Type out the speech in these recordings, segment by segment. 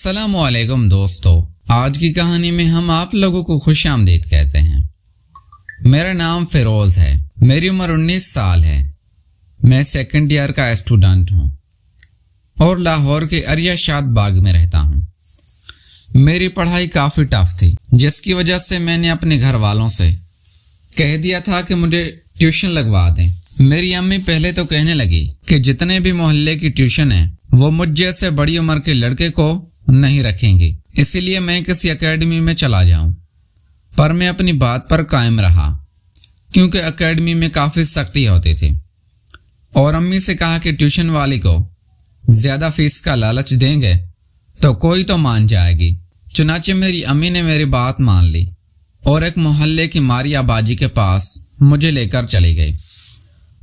السلام علیکم دوستو، آج کی کہانی میں ہم آپ لوگوں کو خوش آمدید کہتے ہیں۔ میرا نام فیروز ہے، میری عمر 19 سال ہے، میں سیکنڈ ایئر کا اسٹوڈنٹ ہوں اور لاہور کے اریا شاد باغ میں رہتا ہوں۔ میری پڑھائی کافی ٹف تھی، جس کی وجہ سے میں نے اپنے گھر والوں سے کہہ دیا تھا کہ مجھے ٹیوشن لگوا دیں۔ میری امی پہلے تو کہنے لگی کہ جتنے بھی محلے کی ٹیوشن ہیں وہ مجھ جیسے بڑی عمر کے لڑکے کو نہیں رکھیں گی، اسی لیے میں کسی اکیڈمی میں چلا جاؤں۔ پر میں اپنی بات پر قائم رہا کیونکہ اکیڈمی میں کافی سختی ہوتی تھی، اور امی سے کہا کہ ٹیوشن والی کو زیادہ فیس کا لالچ دیں گے تو کوئی تو مان جائے گی۔ چنانچہ میری امی نے میری بات مان لی اور ایک محلے کی ماریا باجی کے پاس مجھے لے کر چلی گئی۔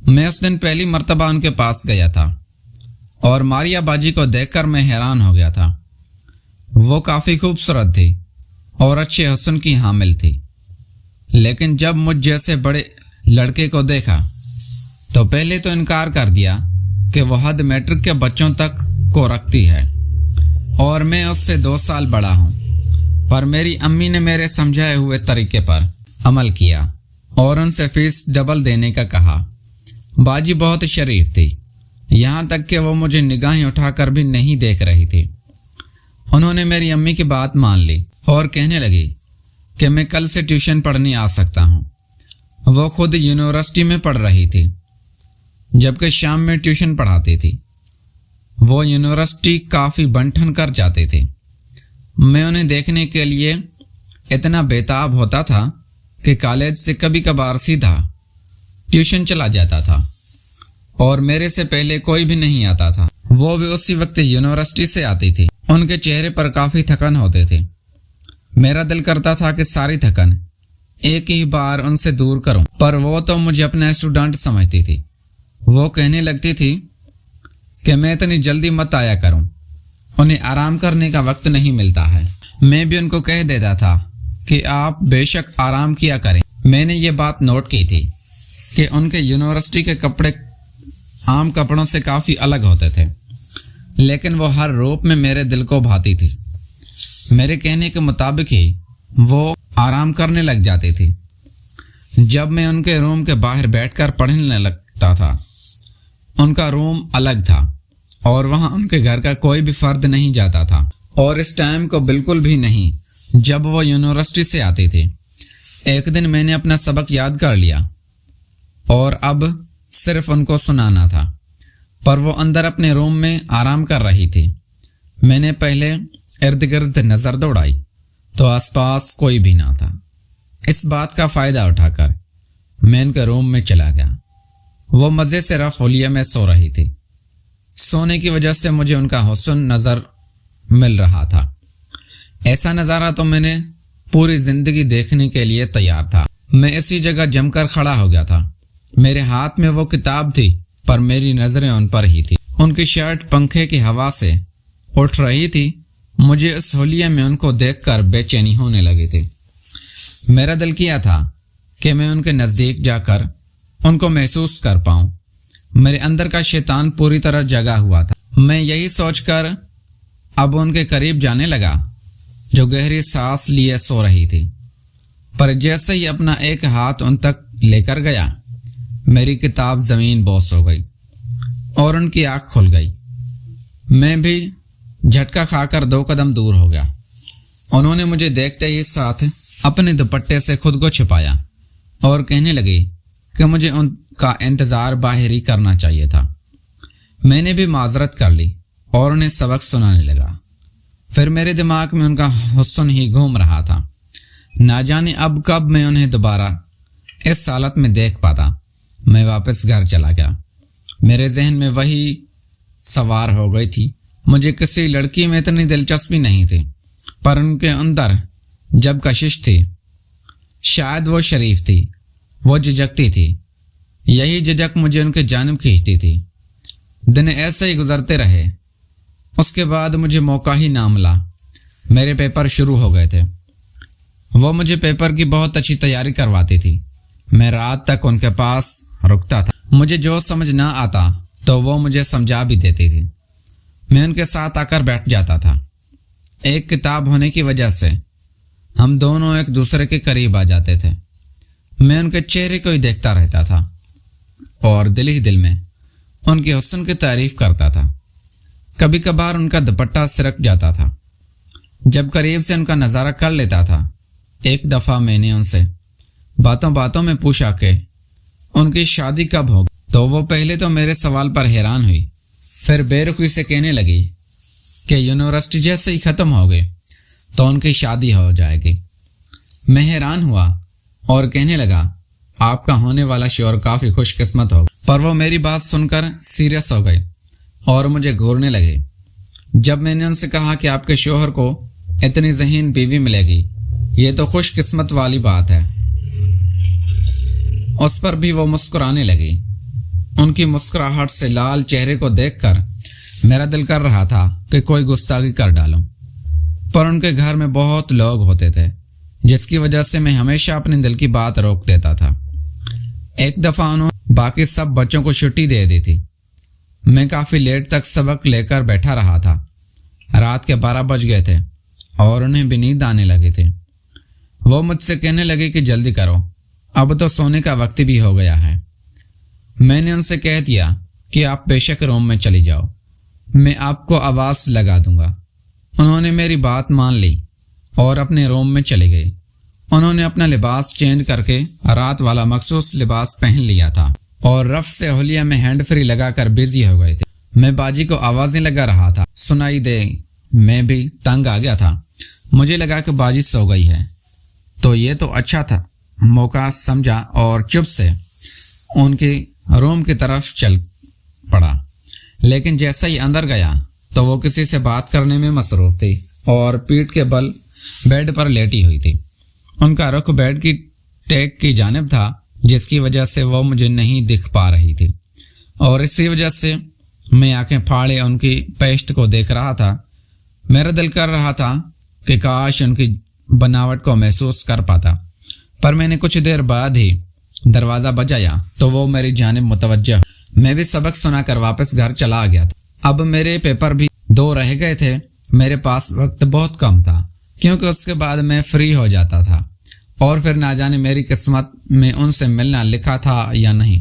میں اس دن پہلی مرتبہ ان کے پاس گیا تھا اور ماریا باجی کو دیکھ کر میں حیران ہو گیا تھا۔ وہ کافی خوبصورت تھی اور اچھے حسن کی حامل تھی، لیکن جب مجھ جیسے بڑے لڑکے کو دیکھا تو پہلے تو انکار کر دیا کہ وہ حد میٹرک کے بچوں تک کو رکھتی ہے اور میں اس سے 2 سال بڑا ہوں۔ پر میری امی نے میرے سمجھائے ہوئے طریقے پر عمل کیا اور ان سے فیس ڈبل دینے کا کہا۔ باجی بہت شریف تھی، یہاں تک کہ وہ مجھے نگاہیں اٹھا کر بھی نہیں دیکھ رہی تھی۔ انہوں نے میری امی کی بات مان لی اور کہنے لگی کہ میں کل سے ٹیوشن پڑھنے آ سکتا ہوں۔ وہ خود یونیورسٹی میں پڑھ رہی تھی جبکہ شام میں ٹیوشن پڑھاتی تھی۔ وہ یونیورسٹی کافی بن ٹھن کر جاتی تھی۔ میں انہیں دیکھنے کے لیے اتنا بےتاب ہوتا تھا کہ کالج سے کبھی کبھار سیدھا ٹیوشن چلا جاتا تھا اور میرے سے پہلے کوئی بھی نہیں آتا تھا۔ وہ بھی اسی وقت یونیورسٹی سے آتی تھی۔ ان کے چہرے پر کافی تھکن ہوتے تھے۔ میرا دل کرتا تھا کہ ساری تھکن ایک ہی بار ان سے دور کروں، پر وہ تو مجھے اپنا اسٹوڈنٹ سمجھتی تھی۔ وہ کہنے لگتی تھی کہ میں اتنی جلدی مت آیا کروں، انہیں آرام کرنے کا وقت نہیں ملتا ہے۔ میں بھی ان کو کہہ دیتا تھا کہ آپ بے شک آرام کیا کریں۔ میں نے یہ بات نوٹ کی تھی کہ ان کے یونیورسٹی کے کپڑے عام کپڑوں سے کافی الگ ہوتے تھے، لیکن وہ ہر روپ میں میرے دل کو بھاتی تھی۔ میرے کہنے کے مطابق ہی وہ آرام کرنے لگ جاتی تھی۔ جب میں ان کے روم کے باہر بیٹھ کر پڑھنے لگتا تھا، ان کا روم الگ تھا اور وہاں ان کے گھر کا کوئی بھی فرد نہیں جاتا تھا، اور اس ٹائم کو بالکل بھی نہیں جب وہ یونیورسٹی سے آتی تھی۔ ایک دن میں نے اپنا سبق یاد کر لیا اور اب صرف ان کو سنانا تھا، پر وہ اندر اپنے روم میں آرام کر رہی تھی۔ میں نے پہلے ارد گرد نظر دوڑائی تو آس پاس کوئی بھی نہ تھا۔ اس بات کا فائدہ اٹھا کر میں ان کے روم میں چلا گیا۔ وہ مزے سے رفعلیہ میں سو رہی تھی۔ سونے کی وجہ سے مجھے ان کا حسن نظر مل رہا تھا۔ ایسا نظارہ تو میں نے پوری زندگی دیکھنے کے لیے تیار تھا۔ میں اسی جگہ جم کر کھڑا ہو گیا تھا۔ میرے ہاتھ میں وہ کتاب تھی، پر میری نظریں ان پر ہی تھی۔ ان کی شرٹ پنکھے کی ہوا سے اٹھ رہی تھی۔ مجھے اس حلیے میں ان کو دیکھ کر بے چینی ہونے لگی تھی۔ میرا دل کیا تھا کہ میں ان کے نزدیک جا کر ان کو محسوس کر پاؤں۔ میرے اندر کا شیطان پوری طرح جگا ہوا تھا۔ میں یہی سوچ کر اب ان کے قریب جانے لگا جو گہری سانس لیے سو رہی تھی، پر جیسے ہی اپنا ایک ہاتھ ان تک لے کر گیا، میری کتاب زمین بوس ہو گئی اور ان کی آنکھ کھل گئی۔ میں بھی جھٹکا کھا کر 2 قدم دور ہو گیا۔ انہوں نے مجھے دیکھتے ہی ساتھ اپنے دوپٹے سے خود کو چھپایا اور کہنے لگی کہ مجھے ان کا انتظار باہر ہی کرنا چاہیے تھا۔ میں نے بھی معذرت کر لی اور انہیں سبق سنانے لگا۔ پھر میرے دماغ میں ان کا حسن ہی گھوم رہا تھا۔ نہ جانے اب کب میں انہیں دوبارہ اس حالت میں دیکھ پاتا۔ میں واپس گھر چلا گیا۔ میرے ذہن میں وہی سوار ہو گئی تھی۔ مجھے کسی لڑکی میں اتنی دلچسپی نہیں تھی، پر ان کے اندر جب کشش تھی، شاید وہ شریف تھی، وہ جھجکتی تھی۔ یہی جھجک مجھے ان کے جانب کھینچتی تھی۔ دن ایسے ہی گزرتے رہے۔ اس کے بعد مجھے موقع ہی نہ ملا۔ میرے پیپر شروع ہو گئے تھے۔ وہ مجھے پیپر کی بہت اچھی تیاری کرواتی تھی۔ میں رات تک ان کے پاس رکتا تھا۔ مجھے جو سمجھ نہ آتا تو وہ مجھے سمجھا بھی دیتی تھی۔ میں ان کے ساتھ آ کر بیٹھ جاتا تھا ایک کتاب ہونے کی وجہ سے ہم دونوں ایک دوسرے کے قریب آ جاتے تھے۔ میں ان کے چہرے کو ہی دیکھتا رہتا تھا اور دل ہی دل میں ان کی حسن کی تعریف کرتا تھا۔ کبھی کبھار ان کا دوپٹہ سرک جاتا تھا۔ جب قریب سے ان کا نظارہ کر لیتا تھا، ایک دفعہ میں نے ان سے باتوں باتوں میں پوچھا کہ ان کی شادی کب ہوگی، تو وہ پہلے تو میرے سوال پر حیران ہوئی، پھر بے رخی سے کہنے لگی کہ یونیورسٹی جیسے ہی ختم ہو گئے تو ان کی شادی ہو جائے گی۔ میں حیران ہوا اور کہنے لگا، آپ کا ہونے والا شوہر کافی خوش قسمت ہوگا، پر وہ میری بات سن کر سیریس ہو گئے اور مجھے گھورنے لگے۔ جب میں نے ان سے کہا کہ آپ کے شوہر کو اتنی ذہین بیوی ملے گی، یہ تو خوش قسمت والی بات ہے، اس پر بھی وہ مسکرانے لگی۔ ان کی مسکراہٹ سے لال چہرے کو دیکھ کر میرا دل کر رہا تھا کہ کوئی گستاخی کر ڈالوں، پر ان کے گھر میں بہت لوگ ہوتے تھے جس کی وجہ سے میں ہمیشہ اپنے دل کی بات روک دیتا تھا۔ ایک دفعہ انہوں باقی سب بچوں کو چھٹی دے دی تھی۔ میں کافی لیٹ تک سبق لے کر بیٹھا رہا تھا۔ رات کے 12 بج گئے تھے اور انہیں بھی نیند آنے لگی تھی۔ وہ مجھ سے کہنے لگے کہ جلدی کرو، اب تو سونے کا وقت بھی ہو گیا ہے۔ میں نے ان سے کہہ دیا کہ آپ بے شک روم میں چلی جاؤ، میں آپ کو آواز لگا دوں گا۔ انہوں نے میری بات مان لی اور اپنے روم میں چلے گئے۔ انہوں نے اپنا لباس چینج کر کے رات والا مخصوص لباس پہن لیا تھا اور رف سے ہولیا میں ہینڈ فری لگا کر بزی ہو گئے تھے۔ میں باجی کو آوازیں لگا رہا تھا، سنائی دے، میں بھی تنگ آ گیا تھا۔ مجھے لگا کہ باجی سو گئی ہے، تو یہ تو اچھا تھا موقع سمجھا اور چپ سے ان کے روم کی طرف چل پڑا۔ لیکن جیسا ہی اندر گیا تو وہ کسی سے بات کرنے میں مصروف تھی اور پیٹھ کے بل بیڈ پر لیٹی ہوئی تھی۔ ان کا رخ بیڈ کی ٹیک کی جانب تھا، جس کی وجہ سے وہ مجھے نہیں دکھ پا رہی تھی، اور اسی وجہ سے میں آنکھیں پھاڑے ان کی پیشٹ کو دیکھ رہا تھا۔ میرا دل کر رہا تھا کہ کاش ان کی بناوٹ کو محسوس کر پاتا، پر میں نے کچھ دیر بعد ہی دروازہ بجایا تو وہ میری جانب متوجہ۔ میں بھی سبق سنا کر واپس گھر چلا گیا تھا۔ اب میرے پیپر بھی 2 رہ گئے تھے۔ میرے پاس وقت بہت کم تھا کیونکہ اس کے بعد میں فری ہو جاتا تھا، اور پھر نہ جانے میری قسمت میں ان سے ملنا لکھا تھا یا نہیں۔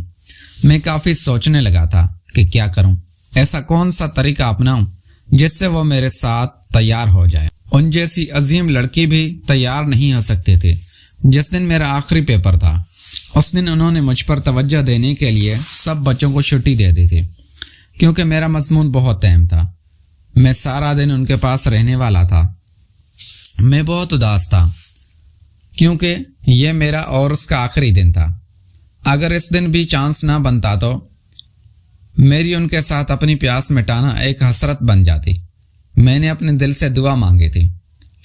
میں کافی سوچنے لگا تھا کہ کیا کروں، ایسا کون سا طریقہ اپناؤں جس سے وہ میرے ساتھ تیار ہو جائے۔ ان جیسی عظیم لڑکی بھی تیار نہیں ہو سکتی تھی۔ جس دن میرا آخری پیپر تھا، اس دن انہوں نے مجھ پر توجہ دینے کے لیے سب بچوں کو چھٹی دے دی تھی، کیونکہ میرا مضمون بہت اہم تھا۔ میں سارا دن ان کے پاس رہنے والا تھا۔ میں بہت اداس تھا کیونکہ یہ میرا اور اس کا آخری دن تھا۔ اگر اس دن بھی چانس نہ بنتا تو میری ان کے ساتھ اپنی پیاس مٹانا ایک حسرت بن جاتی۔ میں نے اپنے دل سے دعا مانگی تھی۔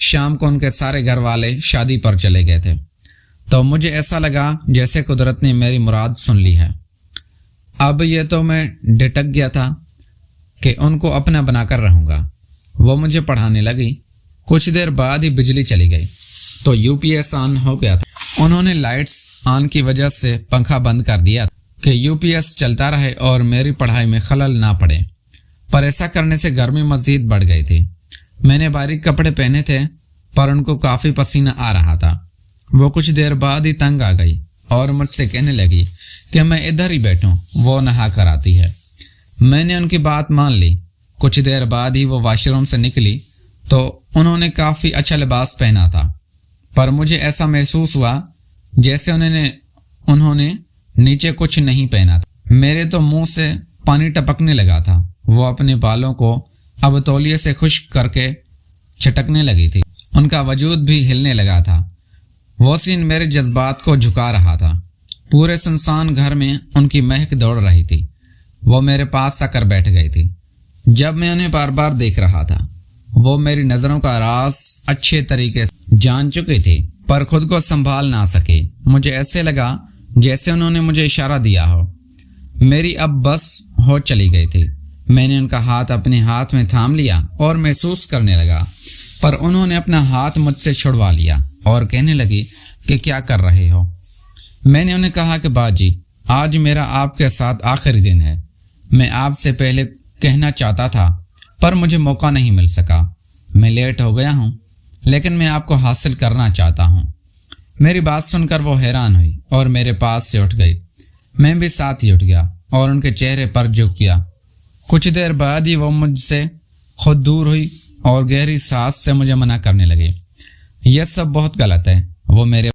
شام کو ان کے سارے گھر والے شادی پر چلے گئے تھے، تو مجھے ایسا لگا جیسے قدرت نے میری مراد سن لی ہے۔ اب یہ تو میں ڈٹک گیا تھا کہ ان کو اپنا بنا کر رہوں گا۔ وہ مجھے پڑھانے لگی۔ کچھ دیر بعد ہی بجلی چلی گئی تو یو پی ایس آن ہو گیا تھا۔ انہوں نے لائٹس آن کی وجہ سے پنکھا بند کر دیا کہ یو پی ایس چلتا رہے اور میری پڑھائی میں خلل نہ پڑے، پر ایسا کرنے سے گرمی مزید بڑھ گئی تھی۔ میں نے باریک کپڑے پہنے تھے پر ان کو کافی پسینہ آ رہا تھا۔ وہ کچھ دیر بعد ہی تنگ آ گئی اور مجھ سے کہنے لگی کہ میں ادھر ہی بیٹھوں، وہ نہا کر آتی ہے۔ میں نے ان کی بات مان لی۔ کچھ دیر بعد ہی وہ واش روم سے نکلی تو انہوں نے کافی اچھا لباس پہنا تھا، پر مجھے ایسا محسوس ہوا جیسے انہوں نے نیچے کچھ نہیں پہنا تھا۔ میرے تو منہ سے پانی ٹپکنے لگا تھا۔ وہ اپنے بالوں کو اب تولیے سے خشک کر کے چھٹکنے لگی تھی۔ ان کا وجود بھی ہلنے لگا تھا۔ وہ سین میرے جذبات کو جھکا رہا تھا۔ پورے سنسان گھر میں ان کی مہک دوڑ رہی تھی۔ وہ میرے پاس آ کر بیٹھ گئی تھی۔ جب میں انہیں بار بار دیکھ رہا تھا، وہ میری نظروں کا راز اچھے طریقے سے جان چکی تھی، پر خود کو سنبھال نہ سکی۔ مجھے ایسے لگا جیسے انہوں نے مجھے اشارہ دیا ہو۔ میری اب بس ہو چلی گئی تھی۔ میں نے ان کا ہاتھ اپنے ہاتھ میں تھام لیا اور محسوس کرنے لگا، پر انہوں نے اپنا ہاتھ مجھ سے چھڑوا لیا اور کہنے لگی کہ کیا کر رہے ہو۔ میں نے انہیں کہا کہ باجی، آج میرا آپ کے ساتھ آخری دن ہے۔ میں آپ سے پہلے کہنا چاہتا تھا پر مجھے موقع نہیں مل سکا۔ میں لیٹ ہو گیا ہوں لیکن میں آپ کو حاصل کرنا چاہتا ہوں۔ میری بات سن کر وہ حیران ہوئی اور میرے پاس سے اٹھ گئی۔ میں بھی ساتھ ہی اٹھ گیا اور ان کے چہرے پر جھک گیا۔ کچھ دیر بعد ہی وہ مجھ سے خود دور ہوئی اور گہری سانس سے مجھے منع کرنے لگی۔ یہ سب بہت غلط ہے، وہ میرے